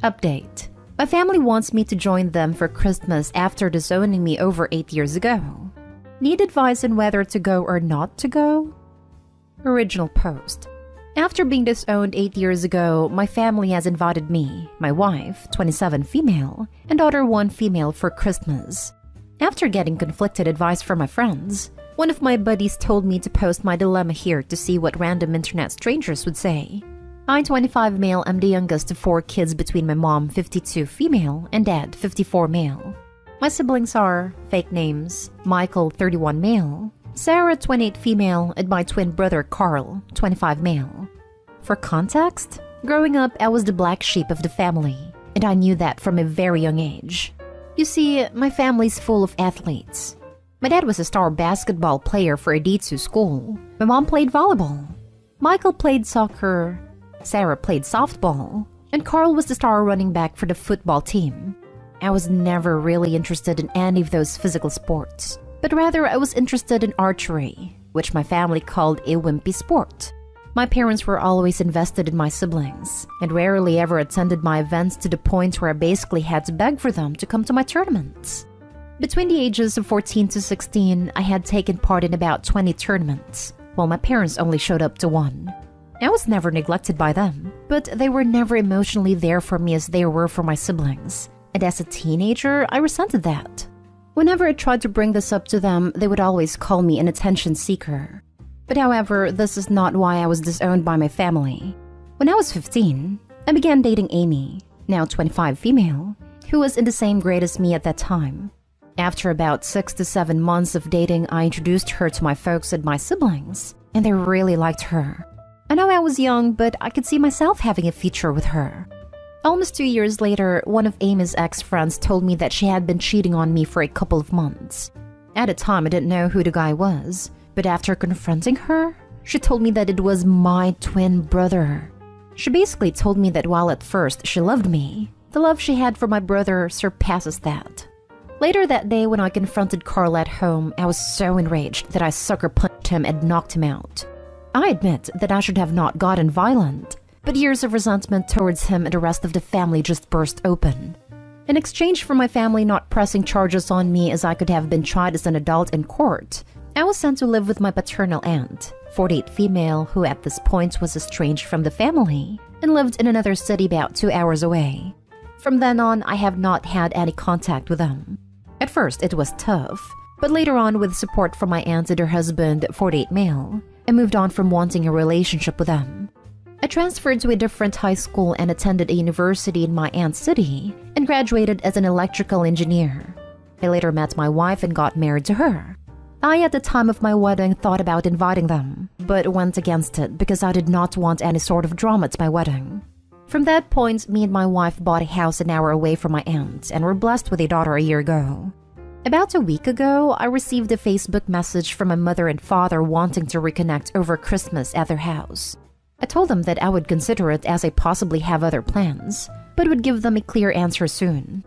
Update. My family wants me to join them for Christmas after disowning me over 8 years ago. Need advice on whether to go or not to go? Original post. After being disowned 8 years ago, my family has invited me, my wife, 27 female, and daughter 1 female for Christmas. After getting conflicted advice from my friends, one of my buddies told me to post my dilemma here to see what random internet strangers would say. I, 25 male, am the youngest of 4 kids between my mom, 52 female, and dad, 54 male. My siblings are, fake names, Michael, 31 male, Sarah, 28 female, and my twin brother, Carl, 25 male. For context, growing up, I was the black sheep of the family, and I knew that from a very young age. You see, my family's full of athletes. My dad was a star basketball player for a D2 school. My mom played volleyball. Michael played soccer. Sarah played softball, and Carl was the star running back for the football team. I was never really interested in any of those physical sports, but rather I was interested in archery, which my family called a wimpy sport. My parents were always invested in my siblings, and rarely ever attended my events to the point where I basically had to beg for them to come to my tournaments. Between the ages of 14 to 16, I had taken part in about 20 tournaments, while my parents only showed up to 1. I was never neglected by them, but they were never emotionally there for me as they were for my siblings. And as a teenager, I resented that. Whenever I tried to bring this up to them, they would always call me an attention seeker. But however, this is not why I was disowned by my family. When I was 15, I began dating Amy, now 25 female, who was in the same grade as me at that time. After about 6 to 7 months of dating, I introduced her to my folks and my siblings, and they really liked her. I know I was young, but I could see myself having a future with her. Almost 2 years later, one of Amy's ex-friends told me that she had been cheating on me for a couple of months. At the time, I didn't know who the guy was, but after confronting her, she told me that it was my twin brother. She basically told me that while at first she loved me, the love she had for my brother surpasses that. Later that day, when I confronted Carl at home, I was so enraged that I sucker punched him and knocked him out. I admit that I should have not gotten violent, but years of resentment towards him and the rest of the family just burst open. In exchange for my family not pressing charges on me as I could have been tried as an adult in court, I was sent to live with my paternal aunt, 48 female, who at this point was estranged from the family and lived in another city about 2 hours away. From then on, I have not had any contact with them. At first, it was tough, but later on, with support from my aunt and her husband, 48 male, I moved on from wanting a relationship with them. I transferred to a different high school and attended a university in my aunt's city and graduated as an electrical engineer. I later met my wife and got married to her. I, at the time of my wedding, thought about inviting them, but went against it because I did not want any sort of drama at my wedding. From that point, me and my wife bought a house an hour away from my aunt and were blessed with a daughter a year ago. About a week ago, I received a Facebook message from my mother and father wanting to reconnect over Christmas at their house. I told them that I would consider it as I possibly have other plans, but would give them a clear answer soon.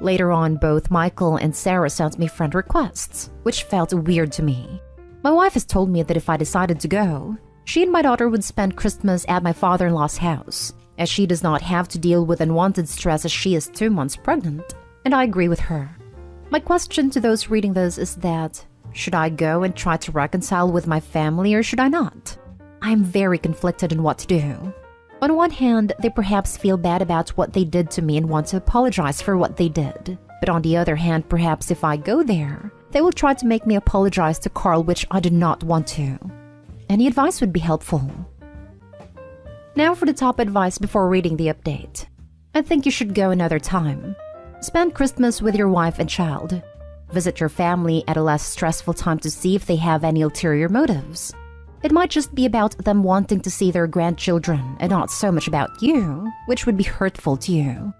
Later on, both Michael and Sarah sent me friend requests, which felt weird to me. My wife has told me that if I decided to go, she and my daughter would spend Christmas at my father-in-law's house, as she does not have to deal with unwanted stress as she is 2 months pregnant, and I agree with her. My question to those reading this is that, should I go and try to reconcile with my family or should I not? I am very conflicted on what to do. On one hand, they perhaps feel bad about what they did to me and want to apologize for what they did. But on the other hand, perhaps if I go there, they will try to make me apologize to Carl, which I do not want to. Any advice would be helpful. Now for the top advice before reading the update. I think you should go another time. Spend Christmas with your wife and child. Visit your family at a less stressful time to see if they have any ulterior motives. It might just be about them wanting to see their grandchildren and not so much about you, which would be hurtful to you.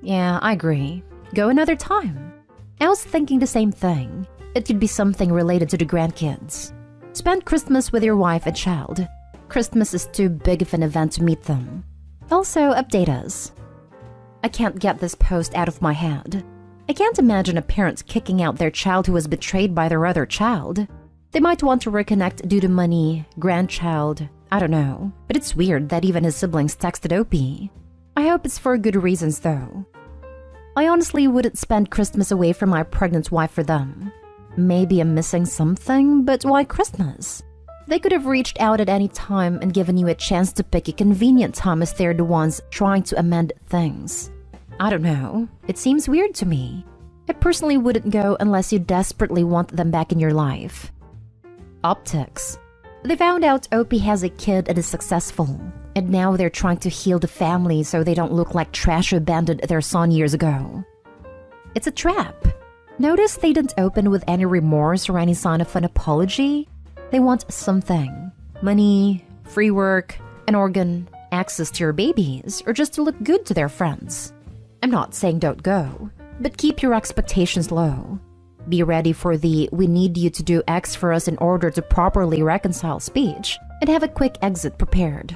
Yeah, I agree. Go another time. I was thinking the same thing. It could be something related to the grandkids. Spend Christmas with your wife and child. Christmas is too big of an event to meet them. Also, update us. I can't get this post out of my head. I can't imagine a parent kicking out their child who was betrayed by their other child. They might want to reconnect due to money, grandchild, I don't know. But it's weird that even his siblings texted Opie. I hope it's for good reasons though. I honestly wouldn't spend Christmas away from my pregnant wife for them. Maybe I'm missing something, but why Christmas? They could have reached out at any time and given you a chance to pick a convenient time as they're the ones trying to amend things. I don't know. It seems weird to me. I personally wouldn't go unless you desperately want them back in your life. Optics. They found out Opie has a kid and is successful, and now they're trying to heal the family so they don't look like trash who abandoned their son years ago. It's a trap. Notice they didn't open with any remorse or any sign of an apology. They want something. Money, free work, an organ, access to your babies, or just to look good to their friends. I'm not saying don't go, but keep your expectations low. Be ready for the "we need you to do X for us in order to properly reconcile" speech, and have a quick exit prepared.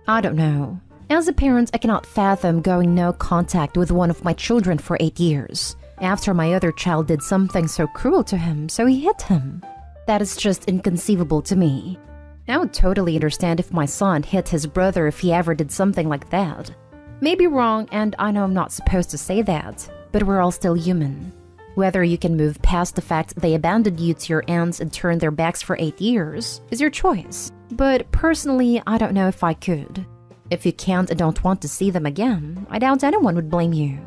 I don't know. As a parent, I cannot fathom going no contact with one of my children for 8 years, after my other child did something so cruel to him, so he hit him. That is just inconceivable to me. I would totally understand if my son hit his brother if he ever did something like that. Maybe wrong, and I know I'm not supposed to say that, but we're all still human. Whether you can move past the fact they abandoned you to your aunts and turned their backs for 8 years is your choice. But personally, I don't know if I could. If you can't and don't want to see them again, I doubt anyone would blame you.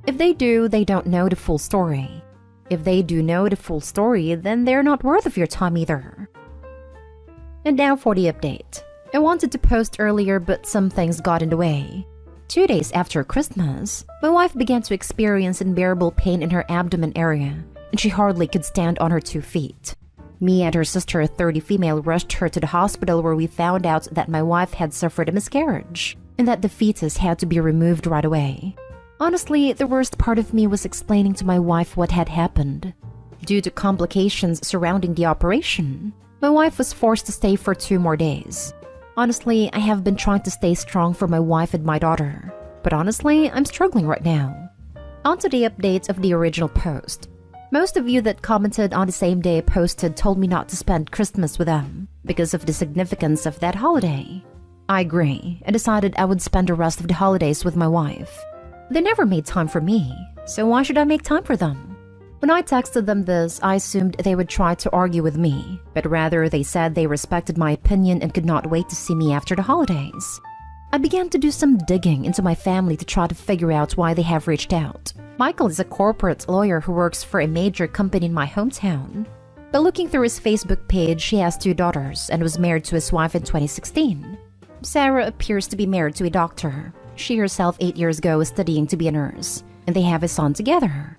If they do, they don't know the full story. If they do know the full story, then they're not worth of your time either. And now for the update. I wanted to post earlier, but some things got in the way. 2 days after Christmas, my wife began to experience unbearable pain in her abdomen area, and she hardly could stand on her 2 feet. Me and her sister, a 30 female, rushed her to the hospital where we found out that my wife had suffered a miscarriage, and that the fetus had to be removed right away. Honestly, the worst part of me was explaining to my wife what had happened. Due to complications surrounding the operation, my wife was forced to stay for 2 more days. Honestly, I have been trying to stay strong for my wife and my daughter, but honestly, I'm struggling right now. On to the updates of the original post. Most of you that commented on the same day I posted told me not to spend Christmas with them because of the significance of that holiday. I agree, and decided I would spend the rest of the holidays with my wife. They never made time for me, so why should I make time for them? When I texted them this, I assumed they would try to argue with me, but rather they said they respected my opinion and could not wait to see me after the holidays. I began to do some digging into my family to try to figure out why they have reached out. Michael is a corporate lawyer who works for a major company in my hometown. But looking through his Facebook page, he has 2 daughters and was married to his wife in 2016. Sarah appears to be married to a doctor. She herself 8 years ago was studying to be a nurse, and they have a son together.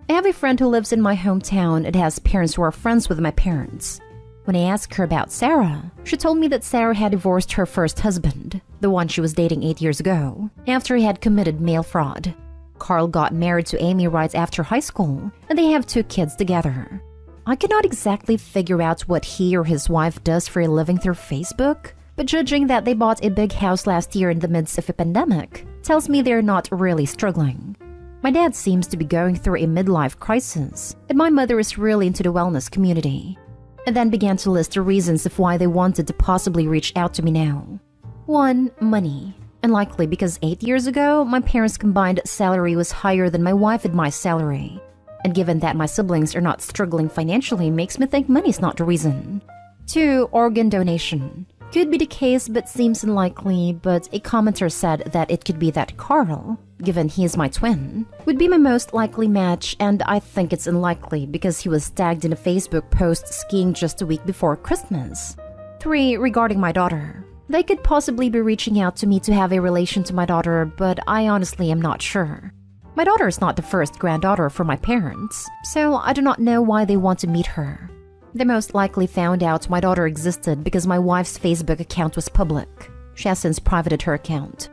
I have a friend who lives in my hometown and has parents who are friends with my parents. When I asked her about Sarah, she told me that Sarah had divorced her first husband, the one she was dating 8 years ago, after he had committed mail fraud. Carl got married to Amy right after high school, and they have 2 kids together. I cannot exactly figure out what he or his wife does for a living through Facebook, but judging that they bought a big house last year in the midst of a pandemic tells me they're not really struggling. My dad seems to be going through a midlife crisis, and my mother is really into the wellness community. And then began to list the reasons of why they wanted to possibly reach out to me now. 1. Money. Unlikely because 8 years ago, my parents' combined salary was higher than my wife and my salary. And given that my siblings are not struggling financially makes me think money's not the reason. 2. Organ donation. Could be the case but seems unlikely, but a commenter said that it could be that Carl, given he is my twin, would be my most likely match, and I think it's unlikely because he was tagged in a Facebook post skiing just a week before Christmas. 3. Regarding my daughter. They could possibly be reaching out to me to have a relation to my daughter, but I honestly am not sure. My daughter is not the first granddaughter for my parents, so I do not know why they want to meet her. They most likely found out my daughter existed because my wife's Facebook account was public. She has since privated her account.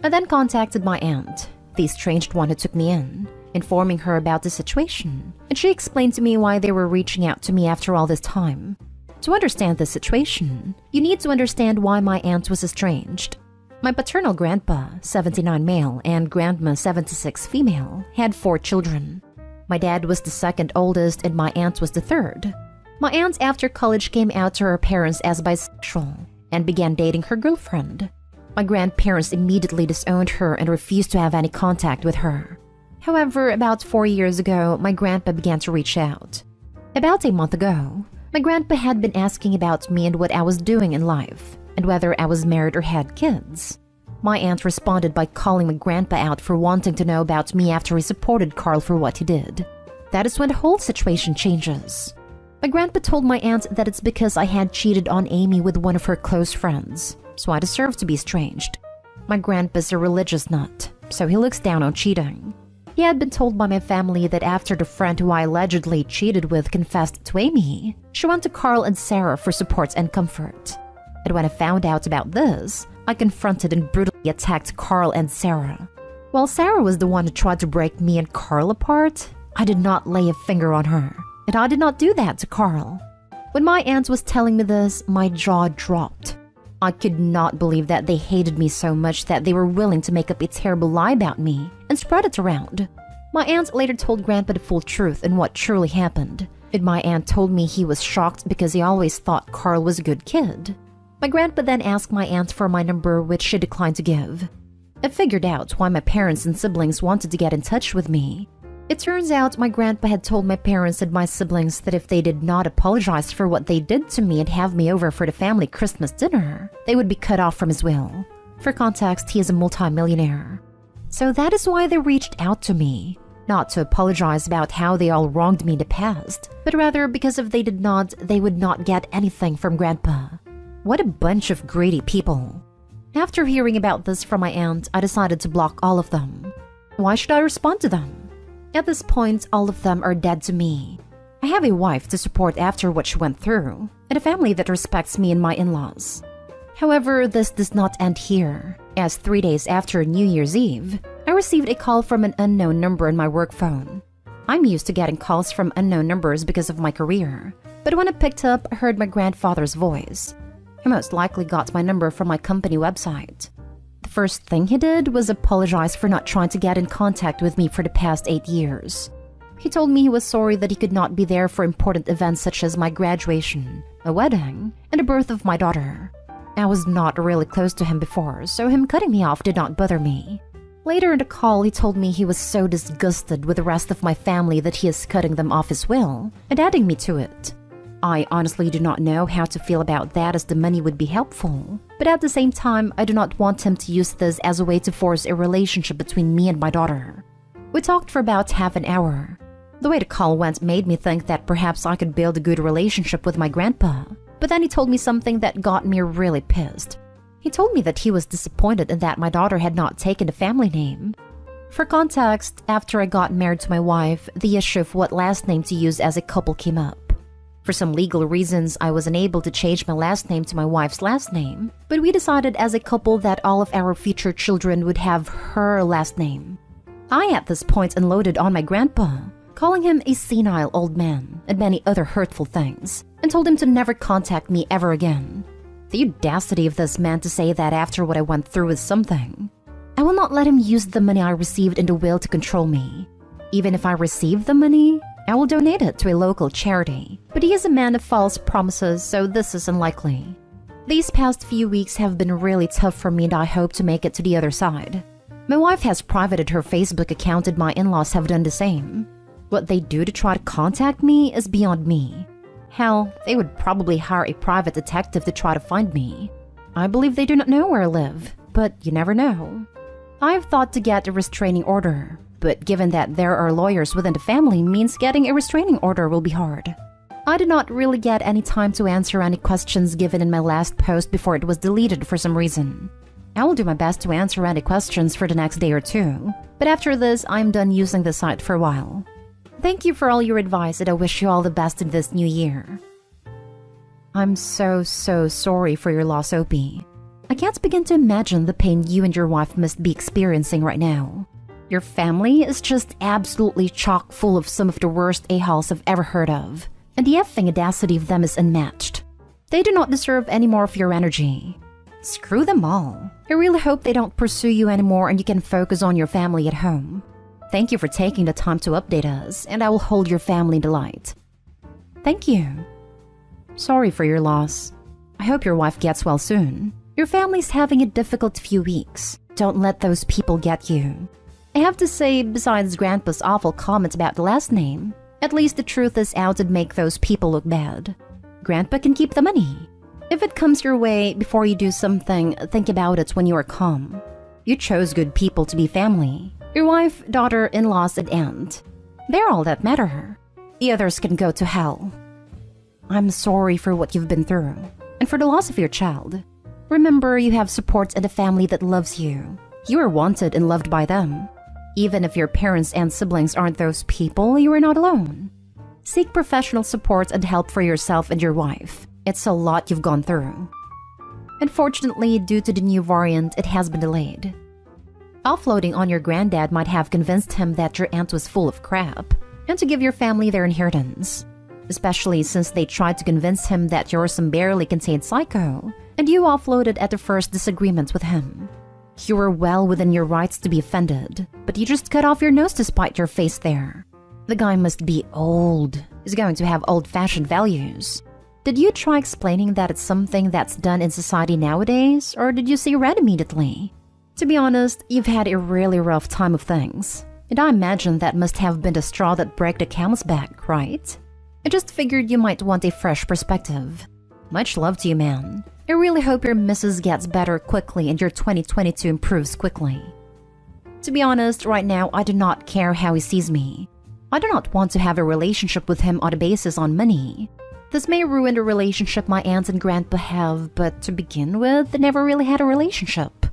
I then contacted my aunt, the estranged one who took me in, informing her about the situation, and she explained to me why they were reaching out to me after all this time. To understand this situation, you need to understand why my aunt was estranged. My paternal grandpa, 79 male, and grandma, 76 female, had 4 children. My dad was the second oldest and my aunt was the third. My aunt after college came out to her parents as bisexual and began dating her girlfriend. My grandparents immediately disowned her and refused to have any contact with her. However, about 4 years ago, my grandpa began to reach out. About a month ago, my grandpa had been asking about me and what I was doing in life, and whether I was married or had kids. My aunt responded by calling my grandpa out for wanting to know about me after he supported Carl for what he did. That is when the whole situation changes. My grandpa told my aunt that it's because I had cheated on Amy with one of her close friends, so I deserve to be estranged. My grandpa's a religious nut, so he looks down on cheating. He had been told by my family that after the friend who I allegedly cheated with confessed to Amy, she went to Carl and Sarah for support and comfort. And when I found out about this, I confronted and brutally attacked Carl and Sarah. While Sarah was the one who tried to break me and Carl apart, I did not lay a finger on her, and I did not do that to Carl. When my aunt was telling me this, my jaw dropped. I could not believe that they hated me so much that they were willing to make up a terrible lie about me and spread it around. My aunt later told Grandpa the full truth and what truly happened, and my aunt told me he was shocked because he always thought Carl was a good kid. My grandpa then asked my aunt for my number, which she declined to give. I figured out why my parents and siblings wanted to get in touch with me. It turns out my grandpa had told my parents and my siblings that if they did not apologize for what they did to me and have me over for the family Christmas dinner, they would be cut off from his will. For context, he is a multi-millionaire. So that is why they reached out to me. Not to apologize about how they all wronged me in the past, but rather because if they did not, they would not get anything from Grandpa. What a bunch of greedy people. After hearing about this from my aunt, I decided to block all of them. Why should I respond to them? At this point, all of them are dead to me. I have a wife to support after what she went through, and a family that respects me and my in-laws. However, this does not end here, as 3 days after New Year's Eve, I received a call from an unknown number on my work phone. I'm used to getting calls from unknown numbers because of my career, but when I picked up, I heard my grandfather's voice. He most likely got my number from my company website. The first thing he did was apologize for not trying to get in contact with me for the past 8 years. He told me he was sorry that he could not be there for important events such as my graduation, a wedding, and the birth of my daughter. I was not really close to him before, so him cutting me off did not bother me. Later in the call, he told me he was so disgusted with the rest of my family that he is cutting them off his will and adding me to it. I honestly do not know how to feel about that, as the money would be helpful, but at the same time, I do not want him to use this as a way to force a relationship between me and my daughter. We talked for about half an hour. The way the call went made me think that perhaps I could build a good relationship with my grandpa, but then he told me something that got me really pissed. He told me that he was disappointed in that my daughter had not taken the family name. For context, after I got married to my wife, the issue of what last name to use as a couple came up. For some legal reasons, I was unable to change my last name to my wife's last name, but we decided as a couple that all of our future children would have her last name. I at this point unloaded on my grandpa, calling him a senile old man and many other hurtful things, and told him to never contact me ever again. The audacity of this man to say that after what I went through is something. I will not let him use the money I received in the will to control me. Even if I receive the money, I will donate it to a local charity, but he is a man of false promises, so this is unlikely. These past few weeks have been really tough for me, and I hope to make it to the other side. My wife has privated her Facebook account, and my in-laws have done the same. What they do to try to contact me is beyond me. Hell, they would probably hire a private detective to try to find me. I believe they do not know where I live, but you never know. I have thought to get a restraining order, but given that there are lawyers within the family means getting a restraining order will be hard. I did not really get any time to answer any questions given in my last post before it was deleted for some reason. I will do my best to answer any questions for the next day or two, but after this, I'm done using the site for a while. Thank you for all your advice, and I wish you all the best in this new year. I'm so sorry for your loss, Opie. I can't begin to imagine the pain you and your wife must be experiencing right now. Your family is just absolutely chock full of some of the worst a-holes I've ever heard of, and the effing audacity of them is unmatched. They do not deserve any more of your energy. Screw them all. I really hope they don't pursue you anymore and you can focus on your family at home. Thank you for taking the time to update us, and I will hold your family in the light. Thank you. Sorry for your loss. I hope your wife gets well soon. Your family's having a difficult few weeks. Don't let those people get you. I have to say, besides Grandpa's awful comments about the last name, at least the truth is out to make those people look bad. Grandpa can keep the money. If it comes your way before you do something, think about it when you are calm. You chose good people to be family. Your wife, daughter, in-laws, and aunt. They're all that matter. The others can go to hell. I'm sorry for what you've been through, and for the loss of your child. Remember, you have support and a family that loves you. You are wanted and loved by them. Even if your parents and siblings aren't those people, you are not alone. Seek professional support and help for yourself and your wife. It's a lot you've gone through. Unfortunately, due to the new variant, it has been delayed. Offloading on your granddad might have convinced him that your aunt was full of crap, and to give your family their inheritance. Especially since they tried to convince him that you're some barely contained psycho, and you offloaded at the first disagreement with him. You were well within your rights to be offended, but you just cut off your nose to spite your face there. The guy must be old. He's going to have old-fashioned values. Did you try explaining that it's something that's done in society nowadays, or did you see red immediately? To be honest, you've had a really rough time of things, and I imagine that must have been the straw that broke the camel's back, right? I just figured you might want a fresh perspective. Much love to you, man. I really hope your missus gets better quickly and your 2022 improves quickly. To be honest, right now I do not care how he sees me. I do not want to have a relationship with him on a basis on money. This may ruin the relationship my aunt and grandpa have, but to begin with, they never really had a relationship.